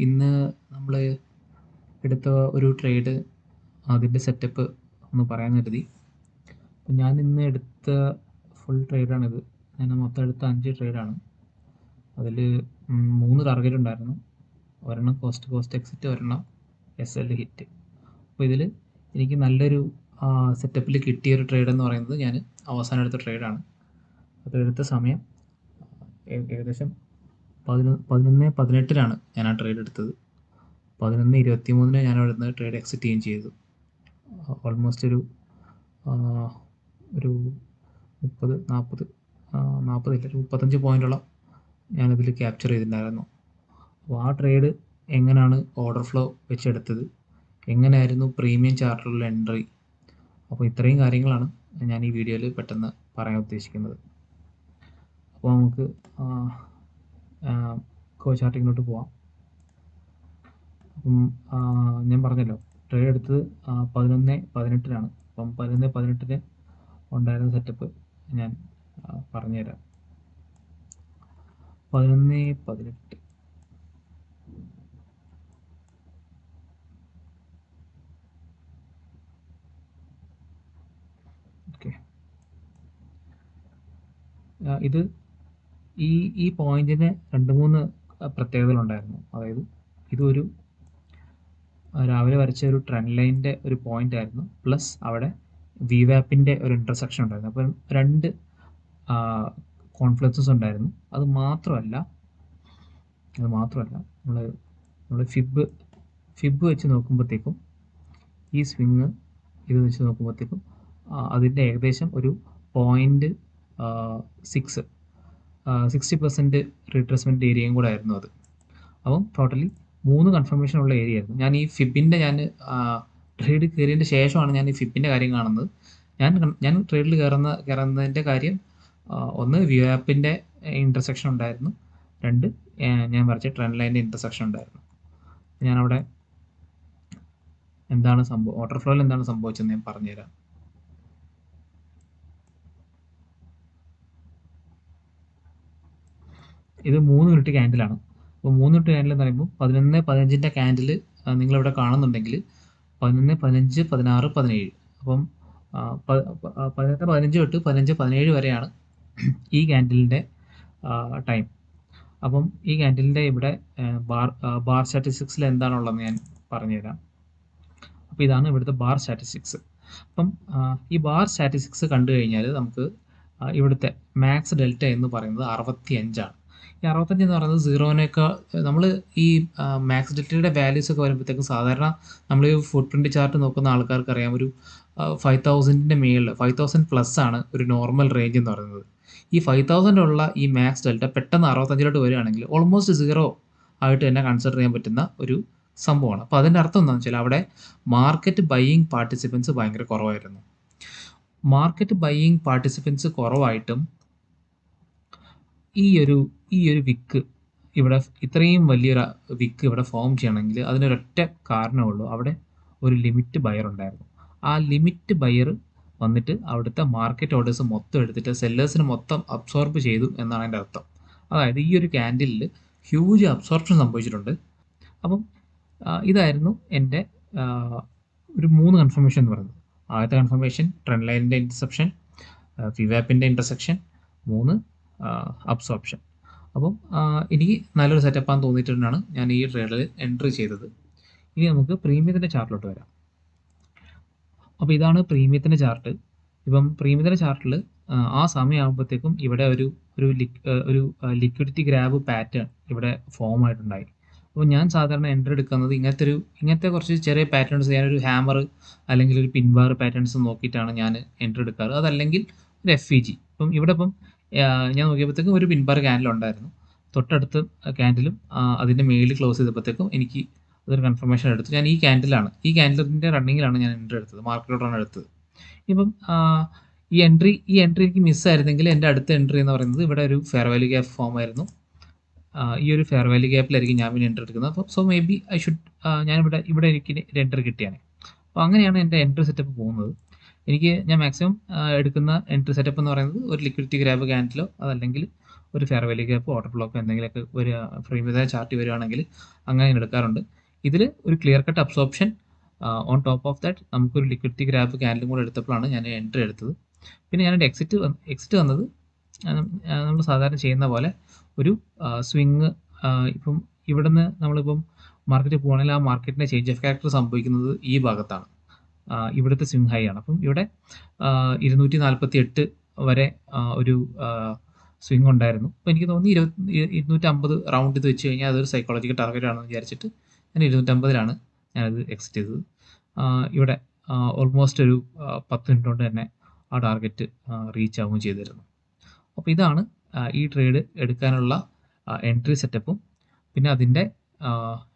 ഇന്ന് നമ്മൾ എടുത്ത ഒരു ട്രേഡ് അതിൻ്റെ സെറ്റപ്പ് ഒന്ന് പറയാൻ കരുതി. അപ്പം ഞാൻ ഇന്ന് എടുത്ത ഫുൾ ട്രേഡാണിത്. ഞാൻ മൊത്തം എടുത്ത 5 ട്രേഡാണ്. അതിൽ 3 ടാർഗറ്റ് ഉണ്ടായിരുന്നു. ഒരെണ്ണം കോസ്റ്റ് എക്സിറ്റ്, ഒരെണ്ണം SL ഹിറ്റ്. അപ്പോൾ ഇതിൽ എനിക്ക് നല്ലൊരു സെറ്റപ്പിൽ കിട്ടിയൊരു ട്രേഡ് എന്ന് പറയുന്നത് ഞാൻ അവസാനം എടുത്ത ട്രേഡാണ്. അതെടുത്ത സമയം ഏകദേശം 11:18 ഞാൻ ആ ട്രേഡ് എടുത്തത്. 11:23 ഞാൻ അവിടെ നിന്ന് ട്രേഡ് എക്സിറ്റ് ചെയ്യുകയും ചെയ്തു. ഓൾമോസ്റ്റ് ഒരു 35 പോയിൻ്റോളം ഞാനതിൽ ക്യാപ്ചർ ചെയ്തിട്ടുണ്ടായിരുന്നു. അപ്പോൾ ആ ട്രേഡ് എങ്ങനെയാണ് ഓർഡർ ഫ്ലോ വെച്ചെടുത്തത്, എങ്ങനെയായിരുന്നു പ്രീമിയം ചാർട്ടിലുള്ള എൻട്രി, അപ്പോൾ ഇത്രയും കാര്യങ്ങളാണ് ഞാൻ ഈ വീഡിയോയിൽ പെട്ടെന്ന് പറയാൻ ഉദ്ദേശിക്കുന്നത്. അപ്പോൾ നമുക്ക് കോ ചാർട്ടിങ്ങിലോട്ട് പോവാം. അപ്പം ഞാൻ പറഞ്ഞല്ലോ ട്രേഡ് എടുത്തത് 11:18 അപ്പം 11:18 ഉണ്ടായിരുന്ന സെറ്റപ്പ് ഞാൻ പറഞ്ഞുതരാം. 11:18 ഓക്കെ. ഇത് ഈ പോയിന്റിന് 2-3 പ്രത്യേകതകളുണ്ടായിരുന്നു. അതായത് ഇതൊരു രാവിലെ വരച്ച ഒരു ട്രെൻഡ് ലൈനിൻ്റെ ഒരു പോയിന്റ് ആയിരുന്നു, പ്ലസ് അവിടെ VWAPൻ്റെ ഒരു ഇൻ്റർസെക്ഷൻ ഉണ്ടായിരുന്നു. അപ്പം 2 കോൺഫ്ലുവൻസസ് ഉണ്ടായിരുന്നു. അത് മാത്രമല്ല നമ്മൾ ഫിബ് വെച്ച് നോക്കുമ്പോഴത്തേക്കും ഈ സ്വിങ് ഇത് വെച്ച് നോക്കുമ്പോഴത്തേക്കും അതിൻ്റെ ഏകദേശം ഒരു 60% റീട്രേസ്മെൻറ്റ് ഏരിയയും കൂടെ ആയിരുന്നു അത്. അപ്പം ടോട്ടലി 3 കൺഫർമേഷൻ ഉള്ള ഏരിയ ആയിരുന്നു. ഞാൻ ഈ ഫിബിൻ്റെ ട്രേഡ് കയറിയതിൻ്റെ ശേഷമാണ് ഞാൻ ഈ ഫിബിൻ്റെ കാര്യം കാണുന്നത്. ഞാൻ ട്രേഡിൽ കയറുന്നതിൻ്റെ കാര്യം, ഒന്ന് VWAPൻ്റെ ഇൻ്റർസെക്ഷൻ ഉണ്ടായിരുന്നു, 2 ഞാൻ വരച്ച ട്രെൻഡ് ലൈനിൻ്റെ ഇൻ്റർസെക്ഷൻ ഉണ്ടായിരുന്നു. ഞാനവിടെ എന്താണ് ഓർഡർ ഫ്ലോയിൽ എന്താണ് സംഭവിച്ചതെന്ന് ഞാൻ പറഞ്ഞുതരാം. ഇത് 3 മിനിറ്റ് ക്യാൻഡിലാണ്. അപ്പോൾ 3 മിനിറ്റ് ക്യാൻഡിൽ എന്ന് പറയുമ്പോൾ 11:15 ക്യാൻഡിൽ നിങ്ങളിവിടെ കാണുന്നുണ്ടെങ്കിൽ 11:15, 16, 17. അപ്പം 11:15 തൊട്ട് 15:17 വരെയാണ് ഈ ക്യാൻഡിലിൻ്റെ ടൈം. അപ്പം ഈ ക്യാൻഡിലിൻ്റെ ഇവിടെ ബാർ സ്റ്റാറ്റിസ്റ്റിക്സിൽ എന്താണുള്ളതെന്ന് ഞാൻ പറഞ്ഞുതരാം. അപ്പോൾ ഇതാണ് ഇവിടുത്തെ ബാർ സ്റ്റാറ്റിസ്റ്റിക്സ്. അപ്പം ഈ ബാർ സ്റ്റാറ്റിസ്റ്റിക്സ് കണ്ടു കഴിഞ്ഞാൽ നമുക്ക് ഇവിടുത്തെ മാക്സ് ഡെൽറ്റ എന്ന് പറയുന്നത് 65 ആണ്. ഈ 65 എന്ന് പറയുന്നത് സീറോനേക്കാൾ, നമ്മൾ ഈ മാക്സ് ഡെൽറ്റയുടെ വാല്യൂസ് ഒക്കെ വരുമ്പോഴത്തേക്കും സാധാരണ നമ്മൾ ഈ ഫുട് പ്രിൻറ്റ് ചാർട്ട് നോക്കുന്ന ആൾക്കാർക്ക് അറിയാം, ഒരു 5000ൻ്റെ മേളിൽ 5000+ ആണ് ഒരു നോർമൽ റേഞ്ച് എന്ന് പറയുന്നത്. ഈ 5000 ഉള്ള ഈ മാക്സ് ഡെൽറ്റ പെട്ടെന്ന് 65 വരികയാണെങ്കിൽ ഓൾമോസ്റ്റ് സീറോ ആയിട്ട് തന്നെ കൺസിഡർ ചെയ്യാൻ പറ്റുന്ന ഒരു സംഭവമാണ്. അപ്പോൾ അതിൻ്റെ അർത്ഥം എന്താണെന്ന് വെച്ചാൽ അവിടെ മാർക്കറ്റ് ബൈയിങ് പാർട്ടിസിപ്പൻസ് ഭയങ്കര കുറവായിരുന്നു. മാർക്കറ്റ് ബൈയിങ് പാർട്ടിസിപ്പൻസ് കുറവായിട്ടും ഈ ഒരു വിക്ക് ഇവിടെ ഇത്രയും വലിയൊരു വിക്ക് ഇവിടെ ഫോം ചെയ്യണമെങ്കിൽ അതിനൊരൊറ്റ കാരണമേ ഉള്ളൂ, അവിടെ ഒരു ലിമിറ്റ് ബയർ ഉണ്ടായിരുന്നു. ആ ലിമിറ്റ് ബയർ വന്നിട്ട് അവിടുത്തെ മാർക്കറ്റ് ഓർഡേഴ്സ് മൊത്തം എടുത്തിട്ട് സെല്ലേഴ്സിന് മൊത്തം അബ്സോർബ് ചെയ്തു എന്നാണ് എൻ്റെ അർത്ഥം. അതായത് ഈ ഒരു ക്യാൻഡിലിൽ ഹ്യൂജ് അബ്സോർപ്ഷൻ സംഭവിച്ചിട്ടുണ്ട്. അപ്പം ഇതായിരുന്നു എൻ്റെ ഒരു 3 കൺഫർമേഷൻ എന്ന് പറയുന്നത്. ആദ്യത്തെ കൺഫർമേഷൻ ട്രെൻഡ് ലൈനിൻ്റെ ഇൻ്റർസെപ്ഷൻ, VWAPൻ്റെ ഇൻ്റർസെക്ഷൻ, 3 അബ്സോർപ്ഷൻ. അപ്പം എനിക്ക് നല്ലൊരു സെറ്റപ്പാന്ന് തോന്നിയിട്ടുണ്ടാണ് ഞാൻ ഈ ട്രേഡിൽ എൻട്രി ചെയ്തത്. ഇനി നമുക്ക് പ്രീമിയത്തിൻ്റെ ചാർട്ടിലോട്ട് വരാം. അപ്പോൾ ഇതാണ് പ്രീമിയത്തിൻ്റെ ചാർട്ട്. ഇപ്പം പ്രീമിയത്തിൻ്റെ ചാർട്ടിൽ ആ സമയമാകുമ്പോഴത്തേക്കും ഇവിടെ ഒരു ലിക്വിഡിറ്റി ഗ്രാബ് പാറ്റേൺ ഇവിടെ ഫോം ആയിട്ടുണ്ടായി. അപ്പോൾ ഞാൻ സാധാരണ എൻട്രി എടുക്കുന്നത് ഇങ്ങനത്തെ കുറച്ച് ചെറിയ പാറ്റേൺസ്, ഞാനൊരു ഹാമർ അല്ലെങ്കിൽ ഒരു പിൻബാർ പാറ്റേൺസ് നോക്കിയിട്ടാണ് ഞാൻ എൻട്രി എടുക്കാറ്. അതല്ലെങ്കിൽ ഒരു FEG. ഇപ്പം ഇവിടെ ഞാൻ നോക്കിയപ്പോഴത്തേക്കും ഒരു പിൻബാർ ക്യാൻഡിൽ ഉണ്ടായിരുന്നു. തൊട്ടടുത്ത് ക്യാൻഡിലും അതിൻ്റെ മേളിൽ ക്ലോസ് ചെയ്തപ്പോഴത്തേക്കും എനിക്ക് അതൊരു കൺഫർമേഷൻ എടുത്തു. ഞാൻ ഈ ക്യാൻഡിലിൻ്റെ റണ്ണിങ്ങിലാണ് ഞാൻ എൻട്രി എടുത്തത്, മാർക്കറ്റിലോട്ടാണ് എടുത്തത്. ഇപ്പം ഈ എൻട്രി എനിക്ക് മിസ്സായിരുന്നെങ്കിൽ എൻ്റെ അടുത്ത എൻട്രി എന്ന് പറയുന്നത് ഇവിടെ ഒരു ഫെയർ വാല്യൂ ഗ്യാപ്പ് ഫോം ആയിരുന്നു. ഈ ഒരു ഫെയർ വാല്യൂ ഗ്യാപ്പിലായിരിക്കും ഞാൻ പിന്നെ എൻട്രി എടുക്കുന്നത്. അപ്പോൾ സോ മേ ബി ഇവിടെ എനിക്ക് എൻട്രി കിട്ടിയാണ്. അപ്പോൾ അങ്ങനെയാണ് എൻ്റെ എൻട്രി സെറ്റപ്പ് പോകുന്നത്. ഞാൻ മാക്സിമം എടുക്കുന്ന എൻട്രി സെറ്റപ്പ് എന്ന് പറയുന്നത് ഒരു ലിക്വിഡിറ്റി ഗ്രാബ് ക്യാൻഡിലോ അതല്ലെങ്കിൽ ഒരു fair value gap, order block എന്തെങ്കിലുമൊക്കെ ഒരു ഫ്രെയിമിതായ ചാർട്ട് വരികയാണെങ്കിൽ അങ്ങനെ ഞാൻ എടുക്കാറുണ്ട്. ഇതിൽ ഒരു clear cut absorption on top of that നമുക്കൊരു ലിക്വിഡിറ്റി ഗ്രാഫ് ക്യാൻഡിലും കൂടെ എടുത്തപ്പോഴാണ് ഞാൻ എൻട്രി എടുത്തത്. പിന്നെ ഞാനൊരു എക്സിറ്റ് വന്നത് നമ്മൾ സാധാരണ ചെയ്യുന്ന പോലെ ഒരു സ്വിങ്, ഇപ്പം ഇവിടുന്ന് നമ്മളിപ്പം മാർക്കറ്റ് പോവുകയാണെങ്കിൽ ആ മാർക്കറ്റിൻ്റെ ചേഞ്ച് ഓഫ് ക്യാരക്ടർ സംഭവിക്കുന്നത് ഈ ഭാഗത്താണ്. ഇവിടുത്തെ സ്വിങ് ഹൈ ആണ്. അപ്പം ഇവിടെ 248 വരെ ഒരു സ്വിങ് ഉണ്ടായിരുന്നു. അപ്പോൾ എനിക്ക് തോന്നി 250 റൗണ്ട് ഇത് വെച്ച് കഴിഞ്ഞാൽ അതൊരു സൈക്കോളജിക്കൽ ടാർഗറ്റ് ആണെന്ന് വിചാരിച്ചിട്ട് ഞാൻ 250 ഞാനത് എക്സിറ്റ് ചെയ്തത്. ഇവിടെ ഓൾമോസ്റ്റ് ഒരു 10 മിനിറ്റ് കൊണ്ട് തന്നെ ആ ടാർഗറ്റ് റീച്ച് ആവുകയും ചെയ്തിരുന്നു. അപ്പോൾ ഇതാണ് ഈ ട്രേഡ് എടുക്കാനുള്ള എൻട്രി സെറ്റപ്പും പിന്നെ അതിൻ്റെ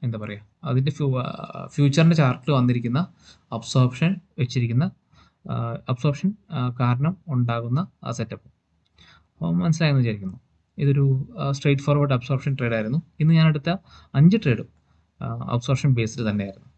എന്താ പറയുക, അതിൻ്റെ ഫ്യൂച്ചറിൻ്റെ ചാർട്ടിൽ വന്നിരിക്കുന്ന അബ്സോർപ്ഷൻ വെച്ചിരിക്കുന്ന അബ്സോർപ്ഷൻ കാരണം ഉണ്ടാകുന്ന ആ സെറ്റപ്പും. അപ്പോൾ മനസ്സിലായെന്ന് വിചാരിക്കുന്നു. ഇതൊരു സ്ട്രെയിറ്റ് ഫോർവേഡ് അബ്സോർപ്ഷൻ ട്രേഡ് ആയിരുന്നു. ഇന്ന് ഞാൻ എടുത്ത 5 ട്രേഡും അബ്സോർപ്ഷൻ ബേസ്ഡ് തന്നെയായിരുന്നു.